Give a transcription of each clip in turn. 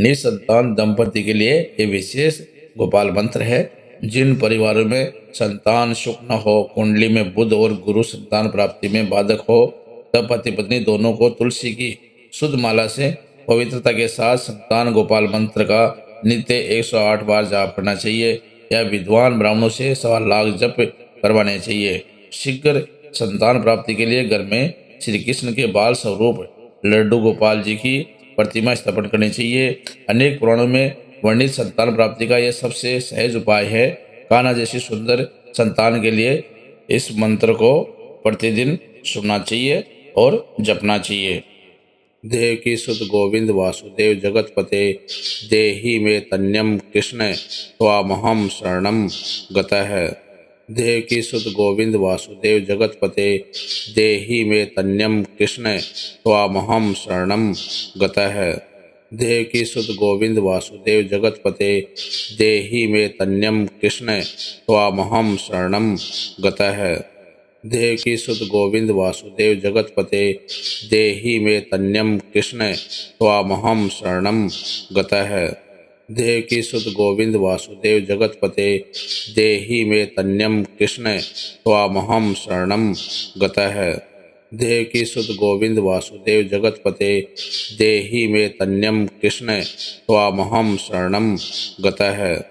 निसंतान दंपति के लिए ये विशेष गोपाल मंत्र है। जिन परिवारों में संतान सुख न हो, कुंडली में बुध और गुरु संतान प्राप्ति में बाधक हो, तब पति पत्नी दोनों को तुलसी की शुद्ध माला से पवित्रता के साथ संतान गोपाल मंत्र का नित्य 108 बार जाप करना चाहिए या विद्वान ब्राह्मणों से 1.25 लाख जप करवाने चाहिए। शीघ्र संतान प्राप्ति के लिए घर में श्री कृष्ण के बाल स्वरूप लड्डू गोपाल जी की प्रतिमा स्थापन करनी चाहिए। अनेक पुराणों में वर्णित संतान प्राप्ति का यह सबसे सहज उपाय है। कान्हा जैसी सुंदर संतान के लिए इस मंत्र को प्रतिदिन सुनना चाहिए और जपना चाहिए। देवकी सुत गोविंद वासुदेव जगतपते देहि मे तन्यम कृष्ण त्वामहं शरणं गतः। देवकी सुत गोविंद वासुदेव जगतपते देहि मे तन्यम कृष्ण त्वामहं शरणं गतः। देवकी सुत गोविंद वासुदेव जगतपते देहि मे तन्यम कृष्ण त्वामहं शरणं गतः। देवकी सुत गोविंद वासुदेव जगतपते देहि मे तन्यम कृष्ण त्वामहं शरणं गतः। देवकी सुत गोविंद वासुदेव जगतपते देहि मे तन्यम कृष्ण त्वामहं शरणं गतः। देवकी सुत गोविंद वासुदेव जगतपते देहि मे तन्यम कृष्ण त्वामहं शरणं गतः।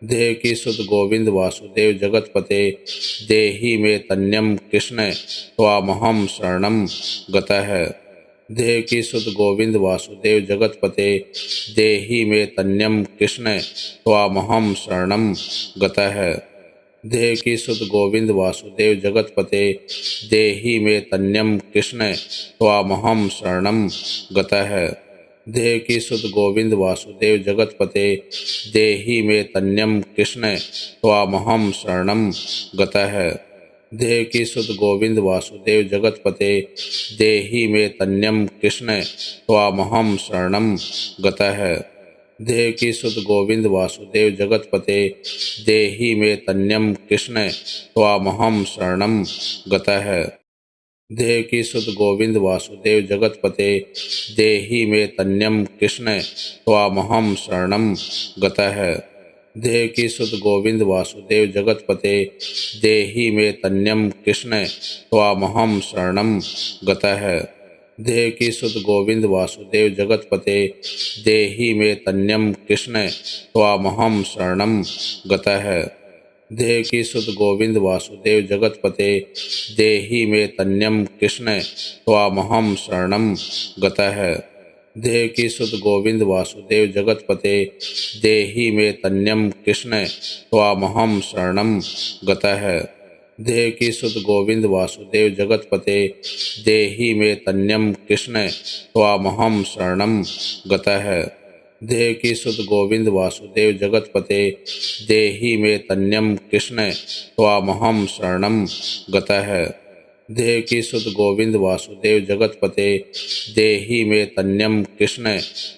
देवकी सुत गोविंद वासुदेव जगतपते देहि मे तन्यम कृष्ण त्वामहं शरणं गतः। देवकी सुत गोविंद वासुदेव जगतपते देहि मे तन्यम कृष्ण त्वामहं शरणं गतः। देवकी सुत गोविंद वासुदेव जगतपते देहि मे तन्यम कृष्ण त्वामहं शरणं गतः। देवकी सुत गोविंद वासुदेव जगतपते देहि मे तन्यम कृष्ण त्वामहं शरणं गतः। देवकी सुत गोविंद वासुदेव जगतपते देहि मे तन्यम कृष्ण त्वामहं शरणं गतः। देवकी सुत गोविंद वासुदेव जगतपते देहि मे तन्यम कृष्ण त्वामहं शरणं गतः। देवकी सुत गोविंद वासुदेव जगतपते देहि मे तन्यम कृष्ण त्वामहं शरणं गतः। देवकी सुत गोविंद वासुदेव जगतपते देहि मे तन्यम कृष्ण त्वामहं शरणं गतः। देवकी सुत गोविंद वासुदेव जगतपते देहि मे तन्यम कृष्ण त्वामहं शरणं गतः। देवकी सुत गोविंद वासुदेव जगतपते देहि मे तन्यम कृष्ण त्वामहं शरणं गतः। देवकी सुत गोविंद वासुदेव जगतपते देहि मे तन्यम कृष्ण त्वामहं शरणं गतः। देवकी सुत गोविंद वासुदेव जगतपते देहि मे तन्यम कृष्ण त्वामहं शरणं गतः। देवकी सुत गोविंद वासुदेव जगतपते देहि मे तन्यम कृष्ण त्वामहं शरणं गतः। देवकी सुत गोविंद वासुदेव जगतपते देहि मे तन्यम कृष्ण त्वामहं शरणं गतः। देवकी सुत गोविंद वासुदेव जगतपते देहि मे तन्यम कृष्ण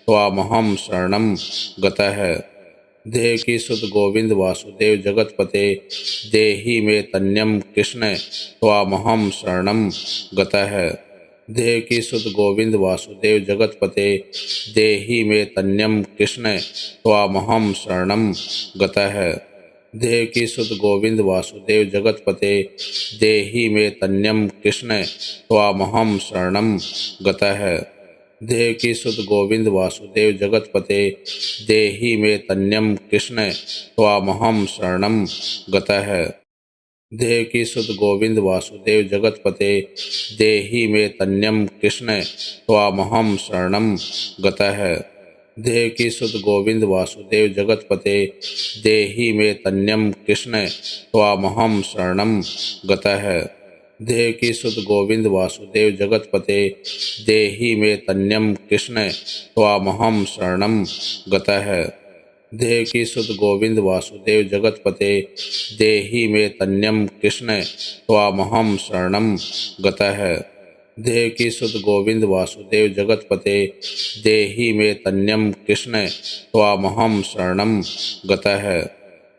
त्वामहं शरणं गतः। देवकी सुत गोविंद वासुदेव जगतपते देहि मे तन्यम कृष्ण त्वामहं शरणं गतः। देवकी सुत गोविंद वासुदेव जगतपते देहि मे तन्यम कृष्ण त्वामहं शरणं गतः। देवकी सुत गोविंद वासुदेव जगतपते देहि मे तन्यम कृष्ण त्वामहं शरणं गतः। देवकी सुत गोविंद वासुदेव जगतपते देहि मे तन्यम कृष्ण त्वामहं शरणं गतः। देवकी सुत गोविंद वासुदेव जगतपते देहि मे तन्यम कृष्ण त्वामहं शरणं गतः। देवकी सुत गोविंद वासुदेव जगतपते देहि मे तन्यम कृष्ण त्वामहं शरणं गतः। देवकी सुत गोविंद वासुदेव जगतपते देहि मे तन्यम कृष्ण त्वामहं शरणं गतः। देवकी सुत गोविंद वासुदेव जगतपते देहि मे तन्यम कृष्ण त्वामहं शरणं गतः।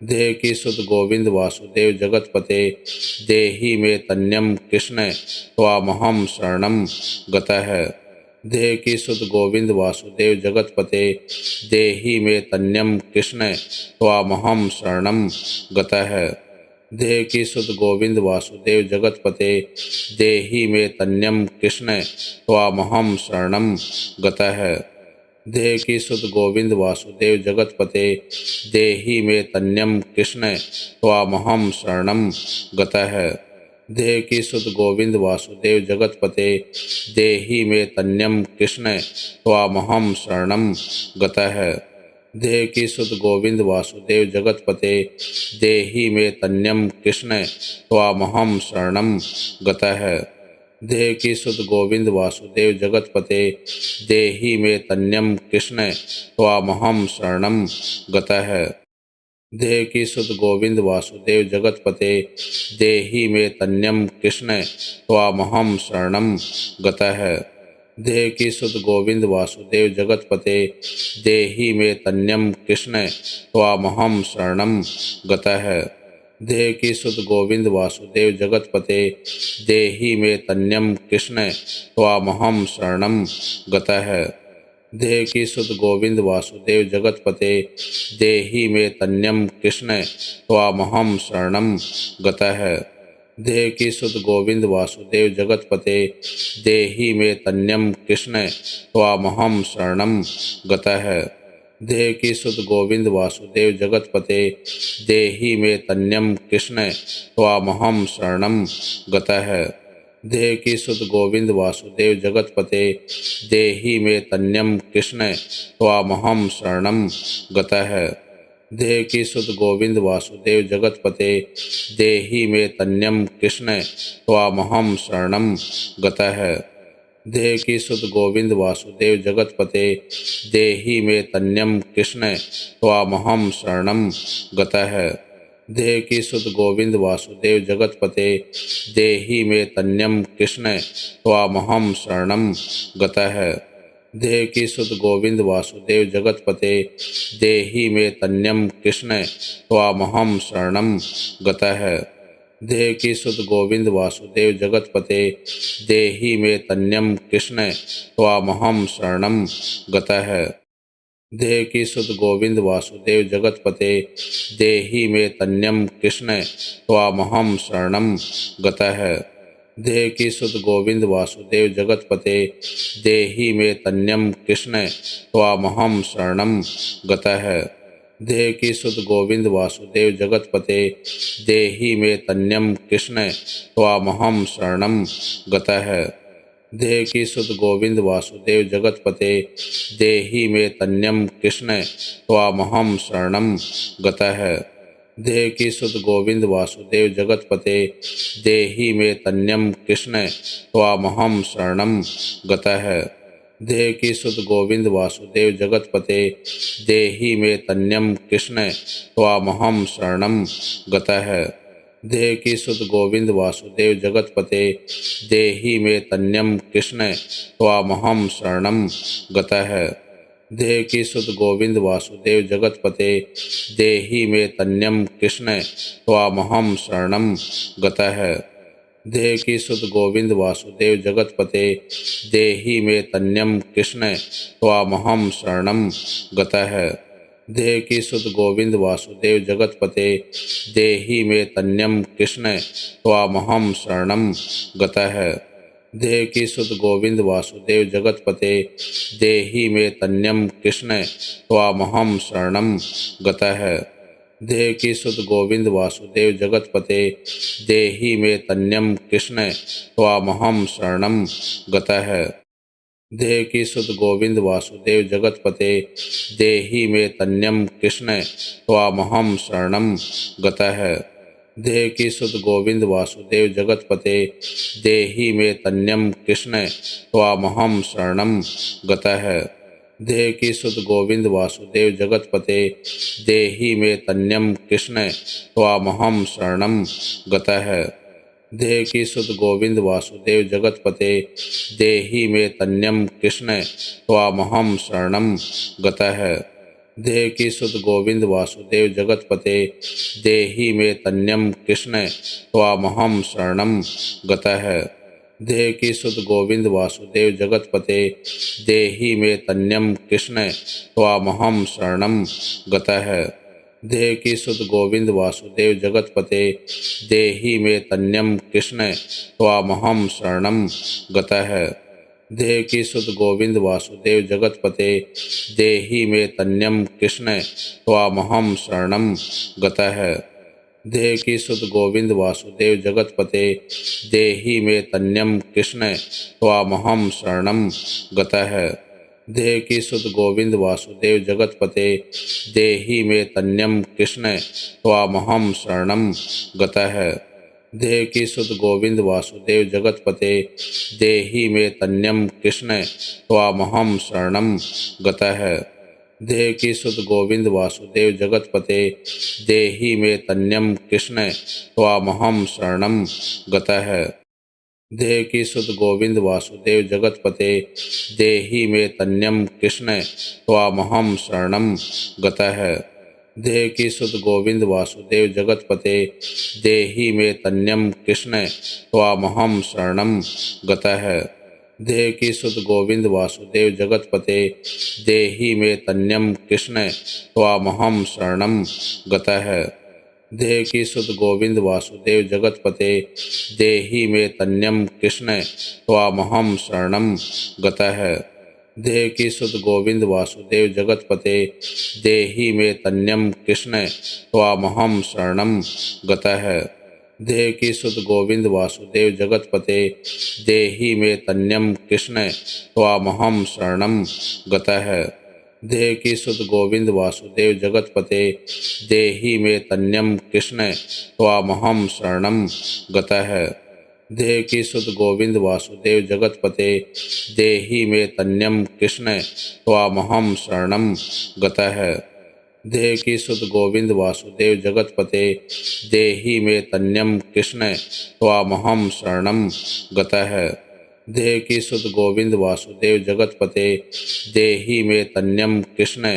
देवकी सुत गोविंद वासुदेव जगतपते देहि मे तन्यम कृष्ण त्वामहं शरणं गतः। देवकी सुत गोविंद वासुदेव जगतपते देहि मे तन्यम कृष्ण त्वामहं शरणं गतः। देवकी सुत गोविंद वासुदेव जगतपते देहि मे तन्यम कृष्ण त्वामहं शरणं गतः। देवकी सुत गोविंद वासुदेव जगतपते देहि मे तन्यम कृष्ण त्वामहं शरणं गतः। देवकी सुत गोविंद वासुदेव जगतपते देहि मे तन्यम कृष्ण त्वामहं शरणं गतः। देवकी सुत गोविंद वासुदेव जगतपते देहि मे तन्यम कृष्ण त्वामहं शरणं गतः। देवकी सुत गोविंद वासुदेव जगतपते देहि मे तन्यम कृष्ण त्वामहं शरणं गतः। देवकी सुत गोविंद वासुदेव जगतपते देहि मे तन्यम कृष्ण त्वामहं शरणं गतः। देवकी सुत गोविंद वासुदेव जगतपते देहि मे तन्यम कृष्ण त्वामहं शरणं गतः। देवकी सुत गोविंद वासुदेव जगतपते देहि मे तन्यम कृष्ण त्वामहं शरणं गतः। देवकी सुत गोविंद वासुदेव जगतपते देहि मे तन्यम कृष्ण त्वामहं शरणं गतः। देवकी सुत गोविंद वासुदेव जगतपते देहि मे तन्यम कृष्ण त्वामहं शरणं गतः। देवकी सुत गोविंद वासुदेव जगतपते देहि मे तन्यम कृष्ण त्वामहं शरणं गतः। देवकी सुत गोविंद वासुदेव जगतपते देहि मे तन्यम कृष्ण त्वामहं शरणं गतः। देवकी सुत गोविंद वासुदेव जगतपते देहि मे तन्यम कृष्ण त्वामहं शरणं गतः। देवकी सुत गोविंद वासुदेव जगतपते देहि मे तन्यम कृष्ण त्वामहं शरणं गतः। देवकी सुत गोविंद वासुदेव जगतपते देहि मे तन्यम कृष्ण त्वामहं शरणं गतः। देवकी सुत गोविंद वासुदेव जगतपते देहि मे तन्यम कृष्ण त्वामहं शरणं गतः। देवकी सुत गोविंद वासुदेव जगतपते देहि मे तन्यम कृष्ण त्वामहं शरणं गतः। देवकी सुत गोविंद वासुदेव जगतपते देहि मे तन्यम कृष्ण त्वामहं शरणं गतः। देवकी सुत गोविंद वासुदेव जगतपते देहि मे तन्यम कृष्ण त्वामहं शरणं गतः। देवकी सुत गोविंद वासुदेव जगतपते देहि मे तन्यम कृष्ण त्वामहं शरणं गतः। देवकी सुत गोविंद वासुदेव जगतपते देहि मे तन्यम कृष्ण त्वामहं शरणं गतः। देवकी सुत गोविंद वासुदेव जगतपते देहि मे तन्यम कृष्ण त्वामहं शरणं गतः। देवकी सुत गोविंद वासुदेव जगतपते देहि मे तन्यम कृष्ण त्वामहं शरणं गतः। देवकी सुत गोविंद वासुदेव जगतपते देहि मे तन्यम कृष्ण त्वामहं शरणं गतः। देवकी सुत गोविंद वासुदेव जगतपते देहि मे तन्यम कृष्ण त्वामहं शरणं गतः। देवकी सुत गोविंद वासुदेव जगतपते देहि मे तन्यम कृष्ण त्वामहं शरणं गतः। देवकी सुत गोविंद वासुदेव जगतपते देहि मे तन्यम कृष्ण त्वामहं शरणं गतः। देवकी सुत गोविंद वासुदेव जगतपते देहि मे तन्यम कृष्ण त्वामहं शरणं गतः। देवकी सुत गोविंद वासुदेव जगतपते देहि मे तन्यम कृष्ण त्वामहं शरणं गतः। देवकी सुत गोविंद वासुदेव जगतपते देहि मे तन्यम कृष्ण त्वामहं शरणं गतः। देवकी सुत गोविंद वासुदेव जगतपते देहि मे तन्यम कृष्ण त्वामहं शरणं गतः। देवकी सुत गोविंद वासुदेव जगतपते देहि मे तन्यम कृष्ण त्वामहं शरणं गतः। देवकी सुत गोविंद वासुदेव जगतपते देहि मे तन्यम कृष्ण त्वामहं शरणं गतः। देवकी सुत गोविंद वासुदेव जगतपते देहि मे तन्यम कृष्ण त्वामहं शरणं गतः। देवकी सुत गोविंद वासुदेव जगतपते देहि मे तन्यम कृष्ण त्वामहं शरणं गतः। देवकी सुत गोविंद वासुदेव जगतपते देहि मे तन्यम कृष्ण त्वामहं शरणं गतः। देवकी सुत गोविंद वासुदेव जगतपते देहि मे तन्यम कृष्ण त्वामहं शरणं गतः। देवकी सुत गोविंद वासुदेव जगतपते देहि मे तन्यम कृष्ण त्वामहं शरणं गतः। देवकी सुत गोविंद वासुदेव जगतपते देहि मे तन्यम कृष्ण त्वामहं शरणं गतः। देवकी सुत गोविंद वासुदेव जगतपते देहि मे तन्यम कृष्ण त्वामहं शरणं गतः। देवकी सुत गोविंद वासुदेव जगतपते देहि मे तन्यम कृष्ण त्वामहं शरणं गतः। देवकी सुत गोविंद वासुदेव जगतपते देहि मे तन्यम कृष्ण त्वामहं शरणं गतः। देवकी सुत गोविंद वासुदेव जगतपते देहि मे तन्यम कृष्ण त्वामहं शरणं गतः। देवकी सुत गोविंद वासुदेव जगतपते देहि मे तन्यम कृष्ण त्वामहं शरणं गतः। देवकी सुत गोविंद वासुदेव जगतपते देहि मे तन्यम कृष्ण त्वामहं शरणं गतः। देवकी सुत गोविंद वासुदेव जगतपते देहि मे तन्यम कृष्ण त्वामहं शरणं गतः। देवकी सुत गोविंद वासुदेव जगतपते देहि मे तन्यम कृष्ण त्वामहं शरणं गतः। देवकी सुत गोविंद वासुदेव जगतपते देहि मे तन्यम कृष्ण त्वामहं शरणं गतः। देवकी सुत गोविंद वासुदेव जगतपते देहि मे तन्यम कृष्ण त्वामहं शरणं गतः। देवकी सुत गोविंद वासुदेव जगतपते देहि मे तन्यम कृष्ण त्वामहं शरणं गतः। देवकी सुत गोविंद वासुदेव जगतपते देहि मे तन्यम कृष्ण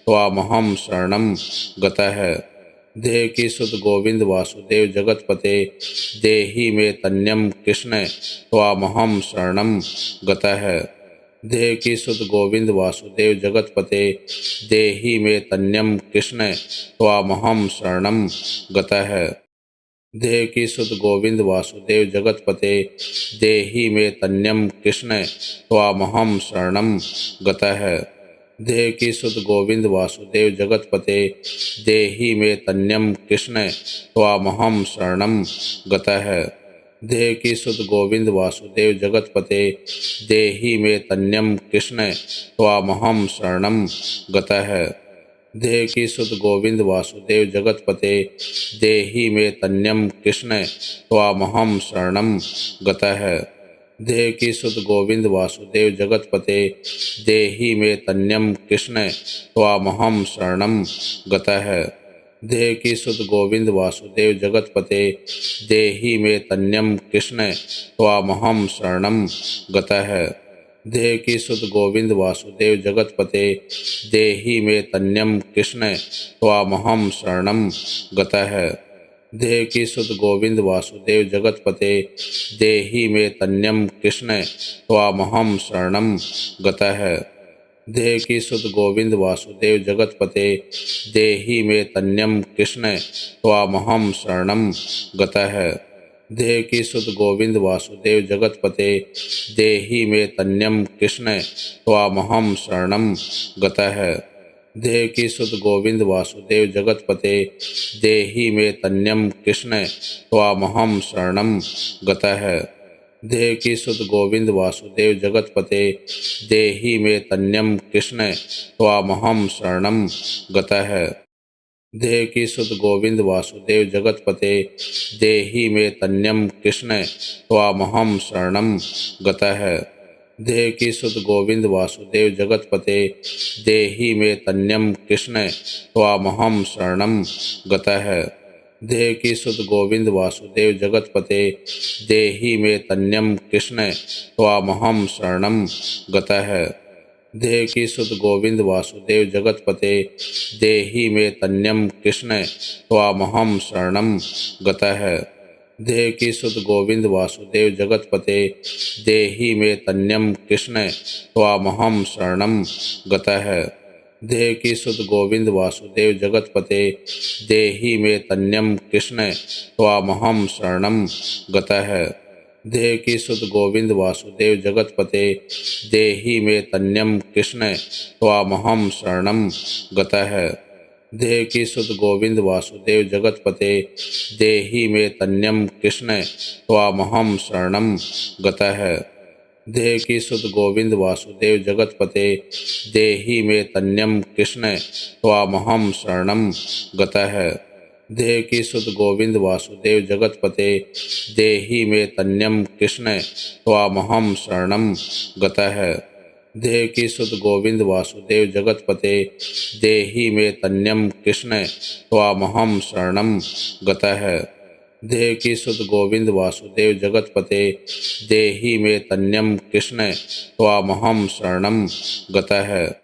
त्वामहं शरणं गतः। देवकी सुत गोविंद वासुदेव जगतपते देहि मे तन्यम कृष्ण त्वामहं शरणं गतः। देवकी सुत गोविंद वासुदेव जगतपते देहि मे तन्यम कृष्ण त्वामहं शरणं गतः। देवकी सुत गोविंद वासुदेव जगतपते देहि मे तन्यम कृष्ण त्वामहं शरणं गतः। देवकी सुत गोविंद वासुदेव जगतपते देहि मे तन्यम कृष्ण त्वामहं शरणं गतः। देवकी सुत गोविंद वासुदेव जगतपते देहि मे तन्यम कृष्ण त्वामहं शरणं गतः। देवकी सुत गोविंद वासुदेव जगतपते देहि मे तन्यम कृष्ण त्वामहं शरणं गतः। देवकी सुत गोविंद वासुदेव जगतपते देहि मे तन्यम कृष्ण त्वामहं शरणं गतः। देवकी सुत गोविंद वासुदेव जगतपते देहि मे तन्यम कृष्ण त्वामहं शरणं गतः। देवकी सुत गोविंद वासुदेव जगतपते देहि मे तन्यम कृष्ण त्वामहं शरणं गतः। देवकी सुत गोविंद वासुदेव जगतपते देहि मे तन्यम कृष्ण त्वामहं शरणं गतः। देवकी सुत गोविंद वासुदेव जगतपते देहि मे तन्यम कृष्ण त्वामहं शरणं गतः। देवकी सुत गोविंद वासुदेव जगतपते देहि मे तन्यम कृष्ण त्वामहं शरणं गतः। देवकी सुत गोविंद वासुदेव जगतपते देहि मे तन्यम कृष्ण त्वामहं शरणं गतः। देवकी सुत गोविंद वासुदेव जगतपते देहि मे तन्यम कृष्ण त्वामहं शरणं गतः। देवकी सुत गोविंद वासुदेव जगतपते देहि मे तन्यम कृष्ण त्वामहं शरणं गतः। देवकी सुत गोविंद वासुदेव जगतपते देहि मे तन्यम कृष्ण त्वामहं शरणं गतः। देवकी सुत गोविंद वासुदेव जगतपते देहि मे तन्यम कृष्ण त्वामहं शरणं गतः। देवकी सुत गोविंद वासुदेव जगतपते देहि मे तन्यम कृष्ण त्वामहं शरणं गतः। देवकी सुत गोविंद वासुदेव जगतपते देहि मे तन्यम कृष्ण त्वामहं शरणं गतः। देवकी सुत गोविंद वासुदेव जगतपते देहि मे तन्यम कृष्ण त्वामहं शरणं गतः। देवकी सुत गोविंद वासुदेव जगतपते देहि मे तन्यम कृष्ण त्वामहं शरणं गतः। देवकी सुत गोविंद वासुदेव जगतपते देहि मे तन्यम कृष्ण त्वामहं शरणं गतः। देवकी सुत गोविंद वासुदेव जगतपते देहि मे तन्यम कृष्ण त्वामहं शरणं गतः। देवकी सुत गोविंद वासुदेव जगतपते देहि मे तन्यम कृष्ण त्वामहं शरणं गतः। देवकी सुत गोविंद वासुदेव जगतपते देहि मे तन्यम कृष्ण त्वामहं शरणं गतः। देवकी सुत गोविंद वासुदेव जगतपते देहि मे तन्यम कृष्ण त्वामहं शरणं गतः।